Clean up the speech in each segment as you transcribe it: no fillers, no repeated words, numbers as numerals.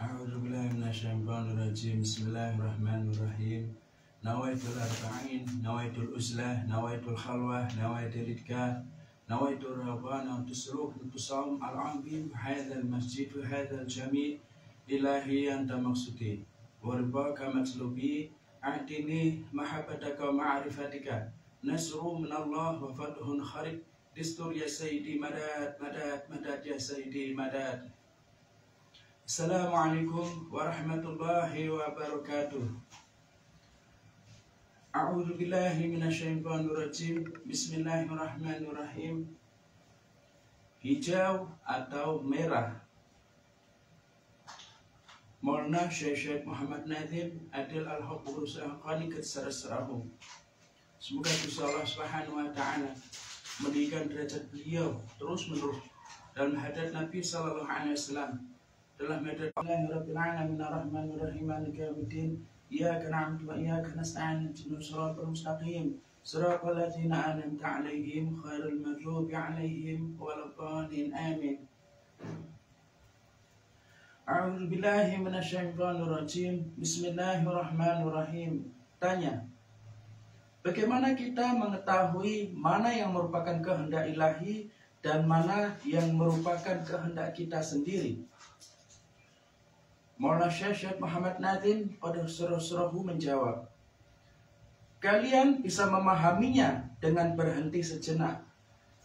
أعوذ بالله من الشيطان الرجيم. بسم الله الرحمن الرحيم. نويت الأربعين، نويت الأزلة، نويت الخلوة، نويت الإذكار، نويت الرهبان والتسلوك والتصوم العظيم بهذا المسجد وهذا الجميع. إلهي أنت مقصودي ورضاك مطلوبي، أعطني محبتك ومعرفتك، نصر من الله وفتح خارق، دستور يا سيدي، مدد مدد مدد يا سيدي مدد. Assalamualaikum warahmatullahi wabarakatuh. A'udzu billahi minasyaitonir rajim. Bismillahirrahmanirrahim. Hijau atau merah. Maulana Syekh Muhammad Nadim Adil Al-Haq Al-Qani Keserasrahu. Semoga Gusti Allah Subhanahu wa taala meninggikan derajat beliau terus menerus dalam hadrat Nabi sallallahu alaihi wasallam. Dalam hadrat Rabbil alamin arrahmanir rahim maliki yaumiddin iyyaka na'budu wa iyyaka nasta'in ihdinas siratal mustaqim siratal ladzina an'amta 'alaihim ghairil maghdubi 'alaihim waladdallin amin. A'udzu billahi minasyaitonir rajim. Bismillahirrahmanirrahim. Tanya, bagaimana kita mengetahui mana yang merupakan kehendak ilahi dan mana yang merupakan kehendak kita sendiri? Maulana Syekh Muhammad Nadim pada surah-surahku menjawab, kalian bisa memahaminya dengan berhenti sejenak.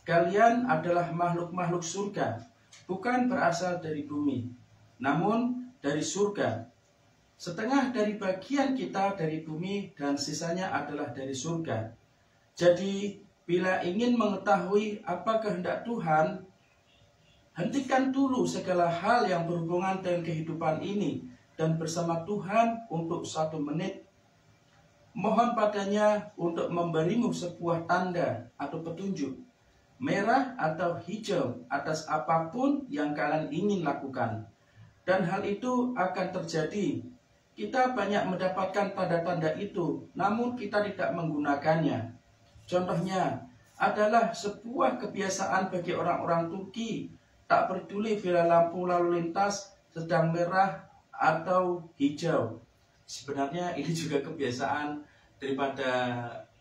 Kalian adalah makhluk-makhluk surga, bukan berasal dari bumi, namun dari surga. Setengah dari bagian kita dari bumi dan sisanya adalah dari surga. Jadi, bila ingin mengetahui apa kehendak Tuhan, hentikan dulu segala hal yang berhubungan dengan kehidupan ini dan bersama Tuhan untuk 1 menit. Mohon padanya untuk memberimu sebuah tanda atau petunjuk, merah atau hijau, atas apapun yang kalian ingin lakukan. Dan hal itu akan terjadi. Kita banyak mendapatkan tanda-tanda itu, namun kita tidak menggunakannya. Contohnya adalah sebuah kebiasaan bagi orang-orang Turki. Tak peduli bila lampu lalu lintas sedang merah atau hijau. Sebenarnya ini juga kebiasaan daripada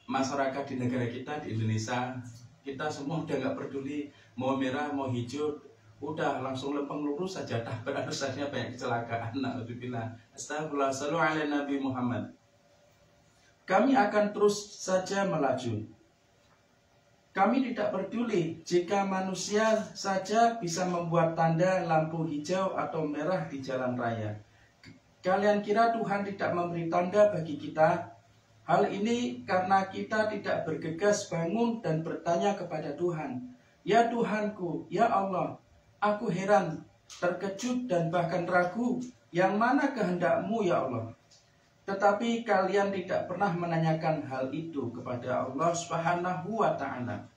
masyarakat di negara kita, di Indonesia. Kita semua udah gak peduli mau merah mau hijau, udah langsung lempeng lurus saja. Tak berarusnya banyak kecelakaan. Alhamdulillah. Astagfirullah. Sallu ala Nabi Muhammad. Kami akan terus saja melaju. Kami tidak peduli jika manusia saja bisa membuat tanda lampu hijau atau merah di jalan raya. Kalian kira Tuhan tidak memberi tanda bagi kita? Hal ini karena kita tidak bergegas bangun dan bertanya kepada Tuhan. Ya Tuhanku, ya Allah, aku heran, terkejut dan bahkan ragu, yang mana kehendak-Mu ya Allah? Tetapi kalian tidak pernah menanyakan hal itu kepada Allah Subhanahu wa ta'ala.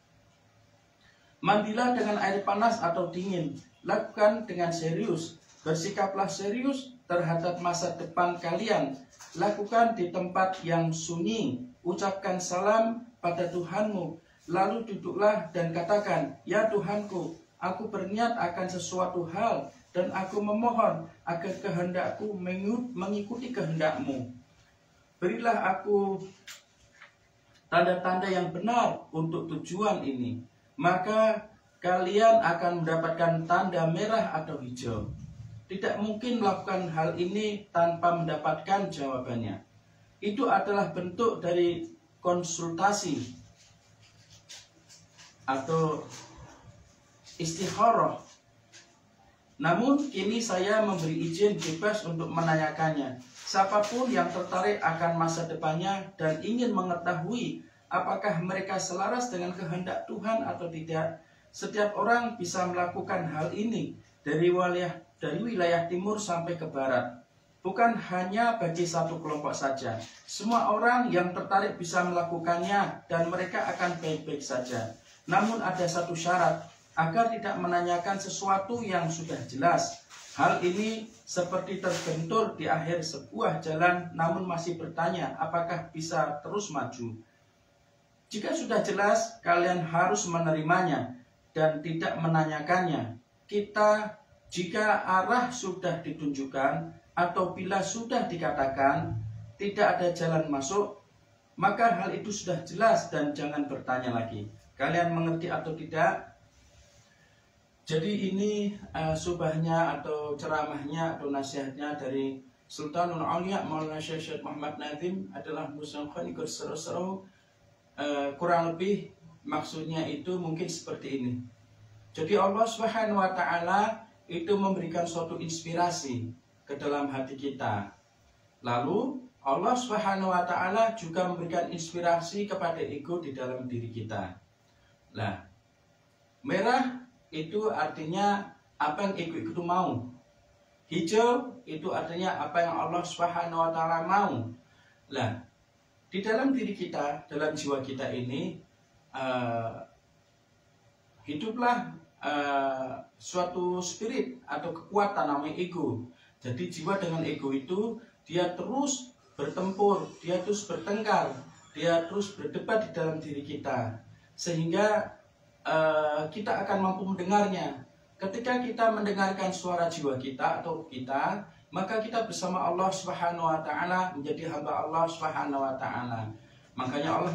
Mandilah dengan air panas atau dingin. Lakukan dengan serius. Bersikaplah serius terhadap masa depan kalian. Lakukan di tempat yang sunyi. Ucapkan salam pada Tuhanmu. Lalu duduklah dan katakan, ya Tuhanku, aku berniat akan sesuatu hal dan aku memohon agar kehendakku mengikuti kehendak-Mu. Berilah aku tanda-tanda yang benar untuk tujuan ini, maka kalian akan mendapatkan tanda merah atau hijau. Tidak mungkin melakukan hal ini tanpa mendapatkan jawabannya. Itu adalah bentuk dari konsultasi atau istikharah. Namun kini saya memberi izin bebas untuk menanyakannya. Siapapun yang tertarik akan masa depannya dan ingin mengetahui apakah mereka selaras dengan kehendak Tuhan atau tidak, setiap orang bisa melakukan hal ini dari wilayah timur sampai ke barat. Bukan hanya bagi satu kelompok saja. Semua orang yang tertarik bisa melakukannya dan mereka akan baik-baik saja. Namun ada satu syarat, agar tidak menanyakan sesuatu yang sudah jelas. Hal ini seperti terbentur di akhir sebuah jalan namun masih bertanya apakah bisa terus maju. Jika sudah jelas, kalian harus menerimanya dan tidak menanyakannya. Kita Jika arah sudah ditunjukkan atau bila sudah dikatakan tidak ada jalan masuk, maka hal itu sudah jelas dan jangan bertanya lagi. Kalian mengerti atau tidak? Jadi ini subahnya atau ceramahnya atau nasihatnya dari Sultanul Aulia Maulana Syekh Muhammad Nazim adalah musangkhani kurang lebih maksudnya itu mungkin seperti ini. Jadi Allah Subhanahu wa taala itu memberikan suatu inspirasi ke dalam hati kita. Lalu Allah Subhanahu wa taala juga memberikan inspirasi kepada ego di dalam diri kita. Nah, merah itu artinya apa yang ego itu mau. Hijau itu artinya apa yang Allah Subhanahu wa taala mau. Nah, di dalam diri kita, dalam jiwa kita ini hiduplah suatu spirit atau kekuatan namanya ego. Jadi jiwa dengan ego itu dia terus bertempur, dia terus bertengkar, dia terus berdebat di dalam diri kita, sehingga kita akan mampu mendengarnya. Ketika kita mendengarkan suara jiwa kita atau kita, maka kita bersama Allah Subhanahu wa taala menjadi hamba Allah Subhanahu wa taala. Makanya Allah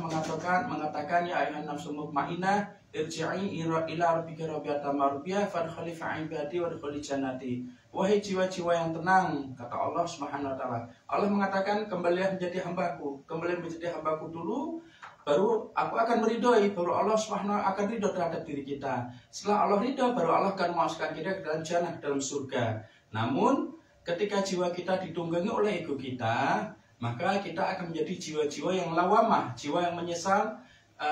mengatakan ya ayuhan nafsul mutmainnah irji'i ila rabbika radiyatan mardiyah fadkhuli fi ibadi wadkhuli jannati. Wahai jiwa-jiwa yang tenang, kata Allah Subhanahu wa taala. Allah mengatakan kembalilah menjadi hambaku, kembali menjadi hambaku dulu, baru aku akan meridhoi, baru Allah Subhanahu wa taala akan ridho terhadap diri kita. Setelah Allah ridho, baru Allah akan memasukkan kita ke dalam jannah, dalam surga. Namun ketika jiwa kita ditunggangi oleh ego kita, maka kita akan menjadi jiwa-jiwa yang lawamah, jiwa yang menyesal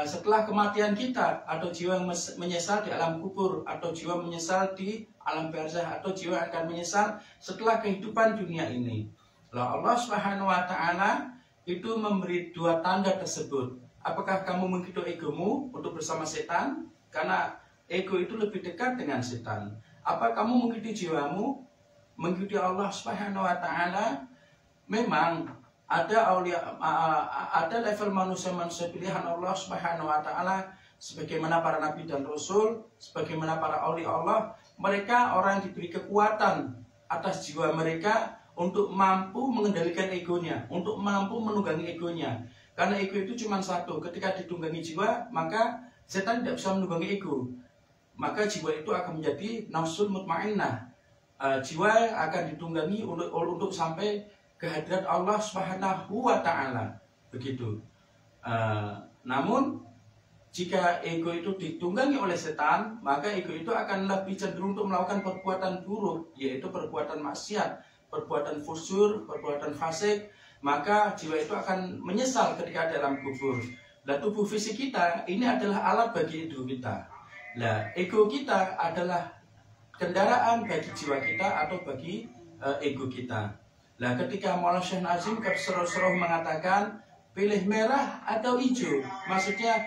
setelah kematian kita, atau jiwa yang menyesal di alam kubur, atau jiwa menyesal di alam barzah, atau jiwa yang akan menyesal setelah kehidupan dunia ini. Lalu Allah Subhanahu wa taala itu memberi dua tanda tersebut. Apakah kamu mengikuti egomu untuk bersama setan? Karena ego itu lebih dekat dengan setan. Apa kamu mengikuti jiwamu, mengikuti Allah Subhanahu wa taala? Memang ada level manusia pilihan Allah Subhanahu wa taala, sebagaimana para nabi dan rasul, sebagaimana para aulia Allah, mereka orang yang diberi kekuatan atas jiwa mereka untuk mampu mengendalikan egonya, untuk mampu menunggangi egonya. Karena ego itu cuma satu, ketika ditunggangi jiwa, maka setan tidak bisa menunggangi ego. Maka jiwa itu akan menjadi nafsul mutmainnah. Jiwa akan ditunggangi untuk sampai kehadirat Allah Subhanahu wa taala. Begitu. Namun jika ego itu ditunggangi oleh setan, maka ego itu akan lebih cenderung untuk melakukan perbuatan buruk, yaitu perbuatan maksiat, perbuatan fujur, perbuatan fasik. Maka jiwa itu akan menyesal ketika dalam kubur. Dan tubuh fisik kita ini adalah alat bagi ego kita. Nah, ego kita adalah kendaraan bagi jiwa kita atau bagi ego kita. Nah, ketika Maulana Syekh Nazim Qadsaroh mengatakan pilih merah atau hijau, maksudnya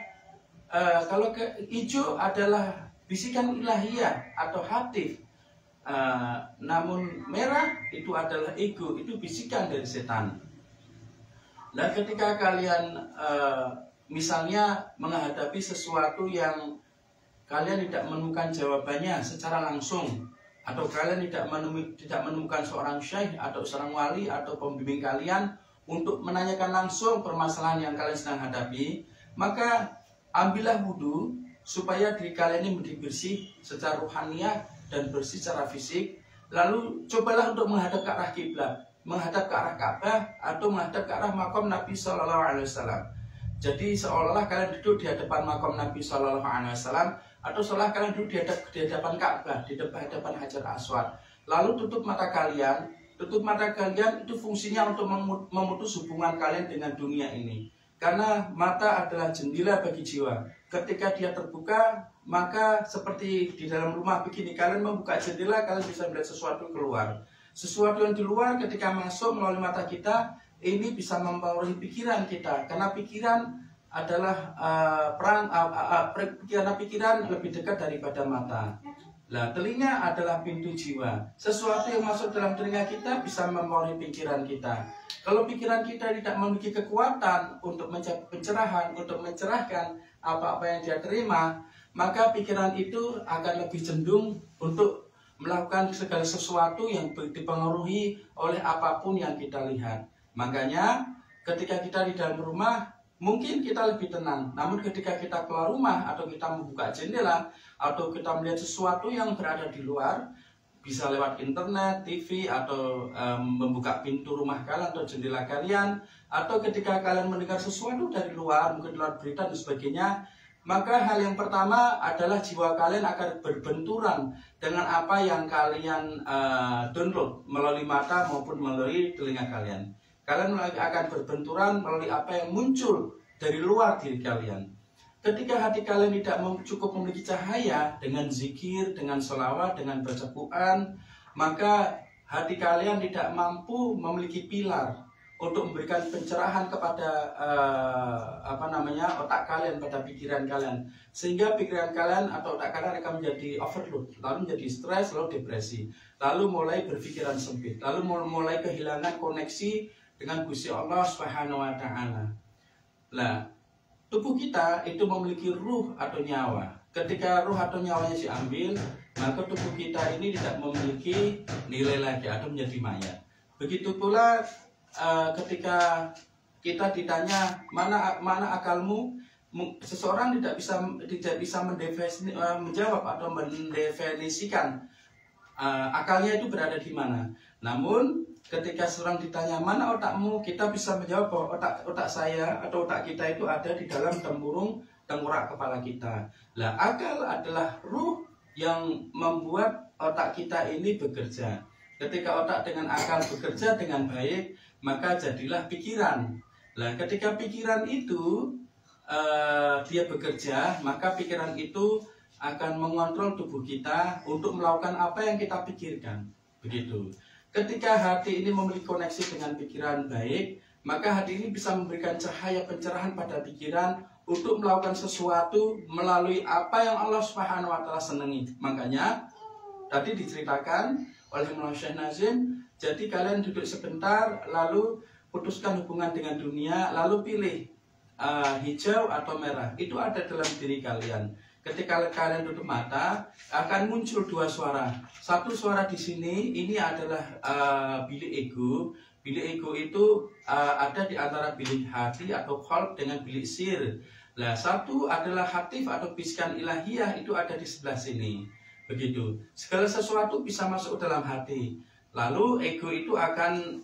kalau hijau adalah bisikan ilahiyah atau hatif, namun merah itu adalah ego, itu bisikan dari setan. Dan ketika kalian misalnya menghadapi sesuatu yang kalian tidak menemukan jawabannya secara langsung, atau kalian tidak menemukan seorang syekh atau seorang wali atau pembimbing kalian untuk menanyakan langsung permasalahan yang kalian sedang hadapi, maka ambillah wudhu supaya diri kalian ini menjadi bersih secara ruhaniyah dan bersih secara fisik. Lalu cobalah untuk menghadap ke arah kiblat, menghadap ke arah Ka'bah atau menghadap ke arah makam Nabi Shallallahu Alaihi Wasallam. Jadi seolah-olah kalian duduk di hadapan makam Nabi Shallallahu Alaihi Wasallam, atau seolah kalian duduk di hadapan Ka'bah, di hadapan Hajar Aswad. Lalu tutup mata kalian. Tutup mata kalian itu fungsinya untuk memutus hubungan kalian dengan dunia ini. Karena mata adalah jendela bagi jiwa. Ketika dia terbuka, maka seperti di dalam rumah begini, kalian membuka jendela, kalian bisa melihat sesuatu keluar. Sesuatu yang di luar ketika masuk melalui mata kita, ini bisa mempengaruhi pikiran kita. Karena pikiran adalah pikiran lebih dekat daripada mata. Nah, telinga adalah pintu jiwa. Sesuatu yang masuk dalam telinga kita bisa mempengaruhi pikiran kita. Kalau pikiran kita tidak memiliki kekuatan untuk mencapai pencerahan, untuk mencerahkan apa-apa yang dia terima, maka pikiran itu akan lebih cenderung untuk melakukan segala sesuatu yang dipengaruhi oleh apapun yang kita lihat. Makanya ketika kita di dalam rumah mungkin kita lebih tenang, namun ketika kita keluar rumah atau kita membuka jendela atau kita melihat sesuatu yang berada di luar, bisa lewat internet, TV, atau membuka pintu rumah kalian atau jendela kalian, atau ketika kalian mendengar sesuatu dari luar, mungkin lewat berita dan sebagainya, maka hal yang pertama adalah jiwa kalian akan berbenturan dengan apa yang kalian download melalui mata maupun melalui telinga kalian. Kalian akan berbenturan melalui apa yang muncul dari luar diri kalian. Ketika hati kalian tidak cukup memiliki cahaya dengan zikir, dengan sholawat, dengan baca Quran, maka hati kalian tidak mampu memiliki pilar untuk memberikan pencerahan kepada otak kalian, pada pikiran kalian, sehingga pikiran kalian atau otak kalian akan menjadi overload, lalu menjadi stres, lalu depresi, lalu mulai berpikiran sempit, lalu mulai kehilangan koneksi dengan Gusti Allah Subhanahu wa Ta'ala. Nah, tubuh kita itu memiliki ruh atau nyawa. Ketika ruh atau nyawanya diambil, maka tubuh kita ini tidak memiliki nilai lagi atau menjadi mayat. Begitu pula ketika kita ditanya mana akalmu, seseorang tidak bisa menjawab atau mendefinisikan akalnya itu berada di mana. Namun ketika seorang ditanya mana otakmu, kita bisa menjawab bahwa otak saya atau otak kita itu ada di dalam tempurung tengkorak kepala kita. Lah, akal adalah ruh yang membuat otak kita ini bekerja. Ketika otak dengan akal bekerja dengan baik, maka jadilah pikiran. Lah, ketika pikiran itu dia bekerja, maka pikiran itu akan mengontrol tubuh kita untuk melakukan apa yang kita pikirkan. Begitu. Ketika hati ini memiliki koneksi dengan pikiran baik, maka hati ini bisa memberikan cahaya pencerahan pada pikiran untuk melakukan sesuatu melalui apa yang Allah Subhanahu wa Ta'ala senangi. Makanya tadi diceritakan oleh Maulana Syekh Nazim, jadi kalian duduk sebentar lalu putuskan hubungan dengan dunia, lalu pilih hijau atau merah. Itu ada dalam diri kalian. Ketika kalian tutup mata, akan muncul dua suara. Satu suara di sini, ini adalah bilik ego. Bilik ego itu ada di antara bilik hati atau qalb dengan bilik sir. Nah, satu adalah hatif atau bisikan ilahiyah, itu ada di sebelah sini. Begitu. Segala sesuatu bisa masuk ke dalam hati. Lalu ego itu akan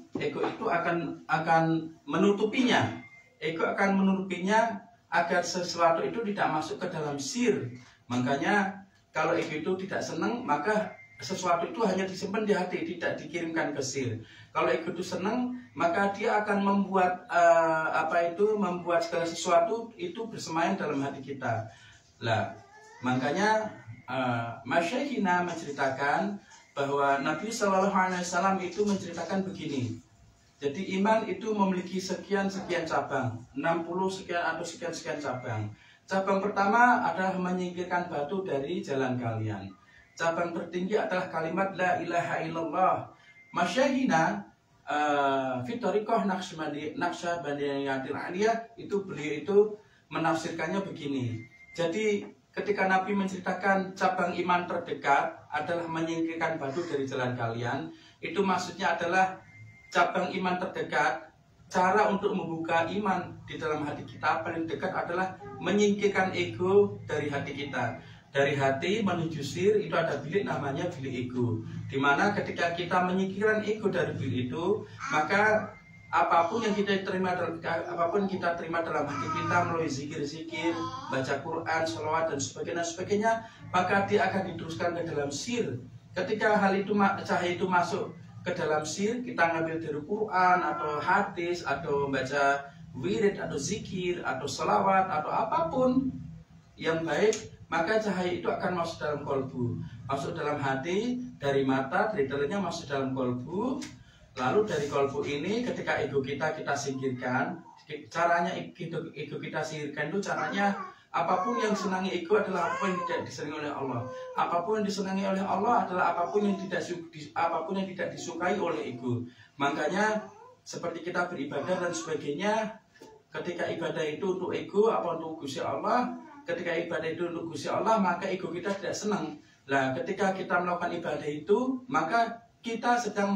menutupinya. Ego akan menutupinya agar sesuatu itu tidak masuk ke dalam sir. Makanya kalau ego itu tidak senang, maka sesuatu itu hanya disimpan di hati, tidak dikirimkan ke sir. Kalau ego itu senang, maka dia akan membuat membuat segala sesuatu itu bersemayam dalam hati kita. Lah, makanya Masyayikhina menceritakan bahwa Nabi Shallallahu Alaihi Wasallam itu menceritakan begini. Jadi iman itu memiliki sekian-sekian cabang, 60 sekian atau sekian-sekian cabang. Cabang pertama adalah menyingkirkan batu dari jalan kalian. Cabang tertinggi adalah kalimat La ilaha illallah. Masyayikhina Fitorikoh Naqsyabandiyyatil Aliyah itu beliau itu menafsirkannya begini. Jadi ketika Nabi menceritakan cabang iman terdekat adalah menyingkirkan batu dari jalan kalian, itu maksudnya adalah cabang iman terdekat, cara untuk membuka iman di dalam hati kita paling dekat adalah menyingkirkan ego dari hati kita. Dari hati menuju sir itu ada bilik namanya bilik ego. Dimana ketika kita menyingkirkan ego dari bilik itu, maka apapun yang kita terima dalam hati kita melalui zikir-zikir, baca Quran, sholawat dan sebagainya, maka dia akan diteruskan ke dalam sir. Ketika hal itu cahaya itu masuk ke dalam sir, kita ngambil dari Quran atau hadis atau baca wirid atau zikir atau sholawat atau apapun yang baik, maka cahaya itu akan masuk dalam kolbu, masuk dalam hati, dari mata, dari telinga masuk dalam kolbu. Lalu dari kolbu ini ketika ego kita singkirkan, caranya ego kita singkirkan itu caranya apapun yang disenangi ego adalah apa yang tidak disenangi oleh Allah. Apapun yang disenangi oleh Allah adalah apapun yang tidak disukai oleh ego. Makanya seperti kita beribadah dan sebagainya, ketika ibadah itu untuk ego apa untuk Gusti Allah, ketika ibadah itu untuk Gusti Allah, maka ego kita tidak senang. Nah, ketika kita melakukan ibadah itu, maka kita sedang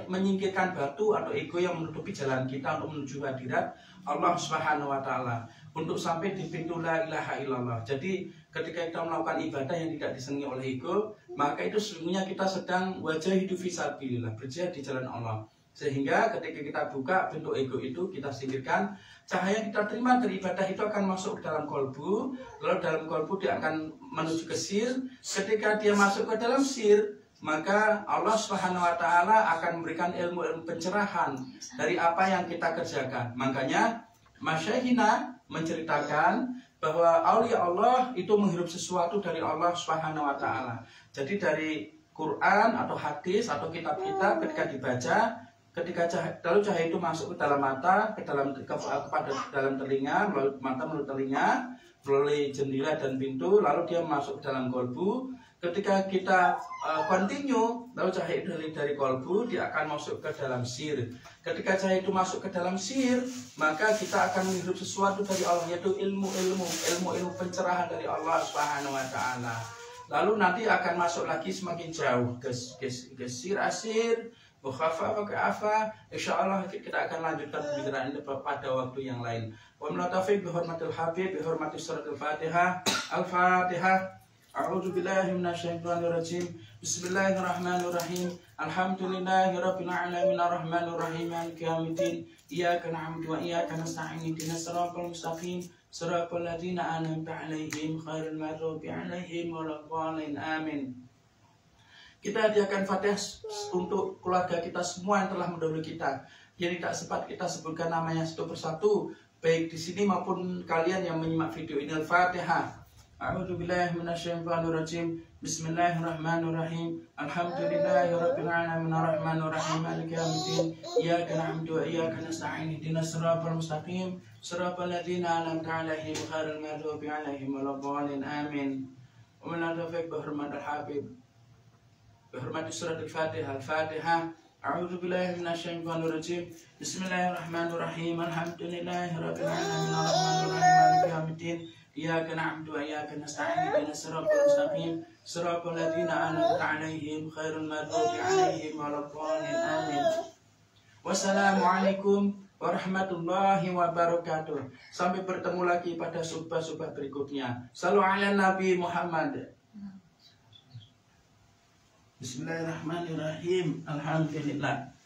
menyingkirkan batu atau ego yang menutupi jalan kita untuk menuju hadirat Allah Subhanahu wa taala, untuk sampai di pintu la ilaha illallah. Jadi ketika kita melakukan ibadah yang tidak disenangi oleh ego, maka itu sesungguhnya kita sedang wajah hidup fisabilillah, berjihad di jalan Allah. Sehingga ketika kita buka pintu ego itu, kita singkirkan, cahaya yang kita terima dari ibadah itu akan masuk ke dalam kolbu. Lalu dalam kolbu dia akan menuju ke sir. Ketika dia masuk ke dalam sir, maka Allah Subhanahu wa taala akan memberikan ilmu pencerahan dari apa yang kita kerjakan. Makanya Masyaihina menceritakan bahwa aulia Allah itu menghirup sesuatu dari Allah Subhanahu wa taala. Jadi dari Quran atau hadis atau kitab-kitab ketika dibaca, lalu cahaya itu masuk ke dalam mata, kepada dalam telinga, melalui mata, melalui telinga, melalui jendela dan pintu, lalu dia masuk ke dalam kolbu. Ketika kita continue, lalu cahaya itu dari kolbu, dia akan masuk ke dalam sir. Ketika cahaya itu masuk ke dalam sir, maka kita akan menghirup sesuatu dari Allah, yaitu ilmu pencerahan dari Allah Subhanahu wa taala. Lalu nanti akan masuk lagi semakin jauh ke sir asir, mukhafafah ke afa. Insyaallah kita akan lanjutkan pembicaraan ini pada waktu yang lain. Wa min taufiq bi hurmatil habib, bi hurmati suratul Fatihah. Al-Fatihah. A'udzu billahi minasyaitonir rajim. Bismillahirrahmanirrahim. Alhamdulillahi rabbil alamin arrahmanir rahim maliki yaumiddin. Iyyaka na'budu wa iyyaka nasta'in. Ihdinas siratal mustaqim. Siratal ladzina an'amta 'alaihim ghairil maghdubi 'alaihim waladdallin. Amin. Kita hadiahkan Fatihah untuk keluarga kita semua yang telah mendahului kita. Yang tidak sempat kita sebutkan namanya satu persatu, baik di sini maupun kalian yang menyimak video ini. Al-Fatihah. A'udzu billahi minasyaitonir rajim. Bismillahirrahmanirrahim. Alhamdulillahirabbil alamin arrahmanir rahim maliki yaumiddin. Iyyaka na'budu wa iyyaka nasta'in. Ihdinas siratal mustaqim. Siratal ladzina an'amta 'alaihim ghairil maghdubi 'alaihim waladdallin. Amin. Wa min taufiq bi hurmatil habib. Bi hurmati suratul Fatihah. Al-Fatihah. A'udzu billahi minasyaitonir rajim. Bismillahirrahmanirrahim. Alhamdulillahirabbil alamin arrahmanir rahim maliki yaumiddin. Iyyaka na'budu wa iyyaka nasta'in. Ihdinas siratal mustaqim. Siratal ladzina an'amta 'alaihim ghairil maghdubi 'alaihim waladdallin. Amin. Wassalamualaikum warahmatullahi wabarakatuh. Sampai bertemu lagi pada subah-subah berikutnya. Shallu ala Nabi Muhammad. Bismillahirrahmanirrahim. Alhamdulillah.